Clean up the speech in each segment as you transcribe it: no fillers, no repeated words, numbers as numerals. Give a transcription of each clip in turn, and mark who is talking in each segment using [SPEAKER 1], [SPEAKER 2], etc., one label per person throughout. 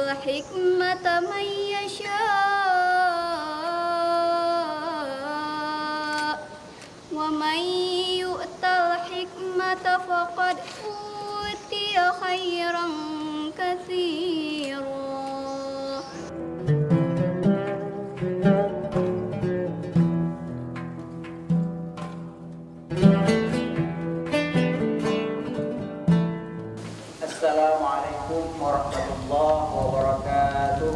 [SPEAKER 1] الحكمة من يشاء ومن يؤت الحكمة فقد أوتي خيرا كثيرا.
[SPEAKER 2] Assalamualaikum warahmatullahi wabarakatuh.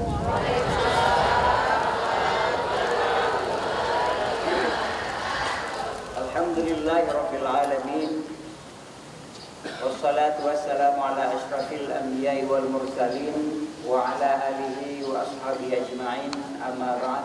[SPEAKER 2] Alhamdulillahirabbil alamin. Wassalatu wassalamu ala asyrafil anbiya'i wal mursalin wa ala alihi wa ashabihi ajma'in. Amma ba'd.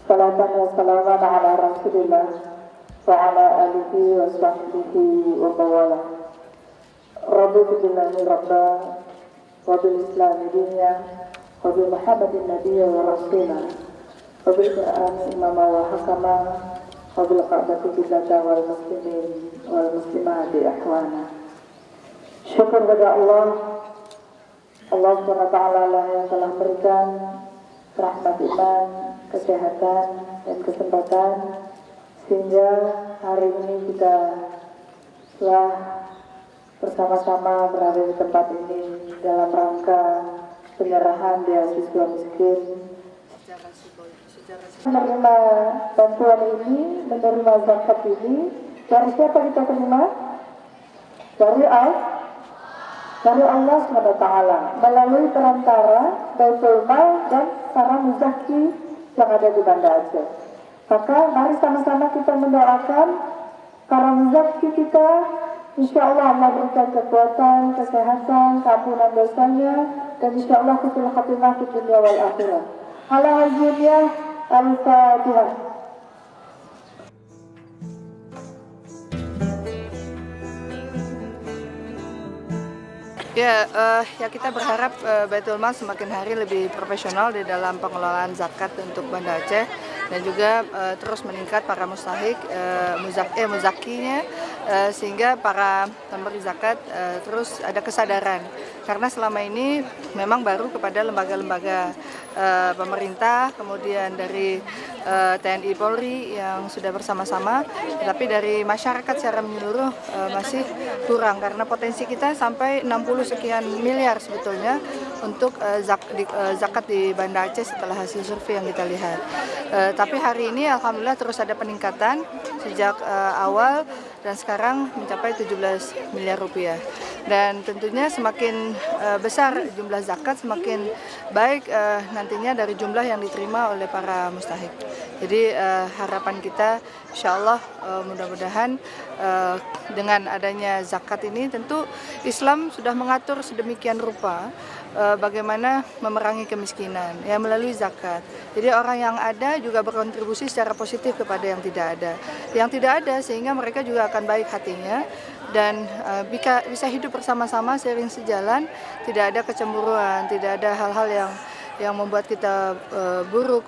[SPEAKER 3] Salatan wa salaman ala Rasulillah wa ala alihi wa sahbihi wa bawala. Rabbi billahi rabba wa bil islami dinya wa bi muhammadin nabiyya wa rasulina wa bil qur'ani imama wa hakama wa bil qa'bati billahi wal muslimin wal muslimati ahwana. Syukur kepada Allah SWT lah yang telah berikan rahmat iman, kesehatan, dan kesempatan sehingga hari ini kita telah bersama-sama berada di tempat ini dalam rangka penyerahan beasiswa miskin. Menerima bantuan ini, menerima zakat ini, dari siapa kita terima? Dari Allah SWT melalui perantara Baitul Mal dan para muzaki yang ada di Banda Aceh. Maka mari sama-sama kita mendoakan para muzaki kita, insya Allah Allah berikan kekuatan, kesehatan, keampunan dosanya, dan insya Allah husnul khatimah di dunia wal akhirah. Ala al-dunya al-fatihah.
[SPEAKER 4] Ya, kita berharap Baitul Mal semakin hari lebih profesional di dalam pengelolaan zakat untuk Banda Aceh dan juga terus meningkat para mustahik, muzakinya, sehingga para pemberi zakat terus ada kesadaran. Karena selama ini memang baru kepada lembaga-lembaga pemerintah, kemudian dari TNI Polri yang sudah bersama-sama, tetapi dari masyarakat secara menyeluruh masih kurang karena potensi kita sampai 60 sekian miliar sebetulnya untuk zakat di Banda Aceh setelah hasil survei yang kita lihat. Tapi hari ini alhamdulillah terus ada peningkatan sejak awal dan sekarang mencapai 17 miliar rupiah. Dan tentunya semakin besar jumlah zakat semakin baik nantinya dari jumlah yang diterima oleh para mustahik. Jadi harapan kita insya Allah mudah-mudahan dengan adanya zakat ini tentu Islam sudah mengatur sedemikian rupa bagaimana memerangi kemiskinan ya melalui zakat. Jadi orang yang ada juga berkontribusi secara positif kepada yang tidak ada. Yang tidak ada sehingga mereka juga akan baik hatinya dan bisa hidup bersama-sama seiring sejalan, tidak ada kecemburuan, tidak ada hal-hal yang membuat kita buruk,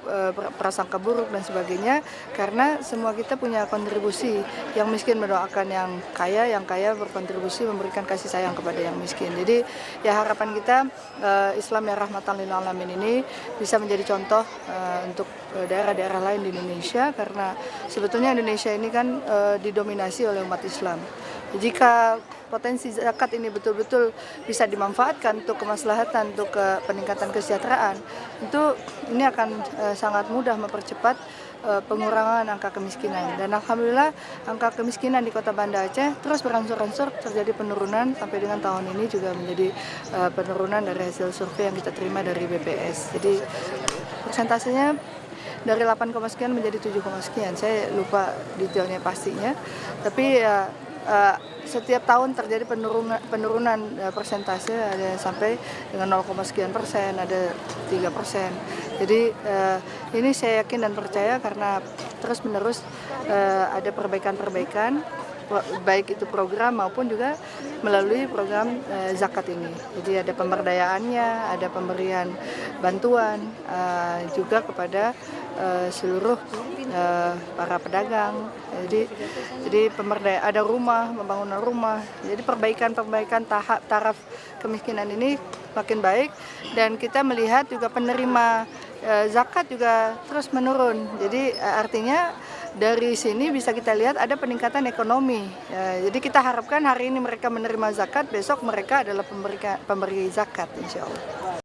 [SPEAKER 4] prasangka buruk dan sebagainya, karena semua kita punya kontribusi. Yang miskin mendoakan yang kaya berkontribusi memberikan kasih sayang kepada yang miskin. Jadi ya harapan kita Islam yang rahmatan lil alamin ini bisa menjadi contoh untuk daerah-daerah lain di Indonesia, karena sebetulnya Indonesia ini kan didominasi oleh umat Islam. Jika potensi zakat ini betul-betul bisa dimanfaatkan untuk kemaslahatan, untuk peningkatan kesejahteraan, tentu ini akan sangat mudah mempercepat pengurangan angka kemiskinan. Dan alhamdulillah angka kemiskinan di Kota Banda Aceh terus berangsur-angsur terjadi penurunan sampai dengan tahun ini juga menjadi penurunan dari hasil survei yang kita terima dari BPS. Jadi persentasenya dari 8, sekian menjadi 7, sekian. Saya lupa detailnya pastinya. Tapi setiap tahun terjadi penurunan persentase, ada sampai dengan 0, sekian persen, ada 3%. Jadi ini saya yakin dan percaya karena terus-menerus ada perbaikan-perbaikan baik itu program maupun juga melalui program zakat ini. Jadi ada pemberdayaannya, ada pemberian bantuan juga kepada seluruh para pedagang. Jadi ada rumah, pembangunan rumah. Jadi perbaikan taraf kemiskinan ini makin baik, dan kita melihat juga penerima zakat juga terus menurun. Jadi artinya dari sini bisa kita lihat ada peningkatan ekonomi. Jadi kita harapkan hari ini mereka menerima zakat, besok mereka adalah pemberi zakat, insya Allah.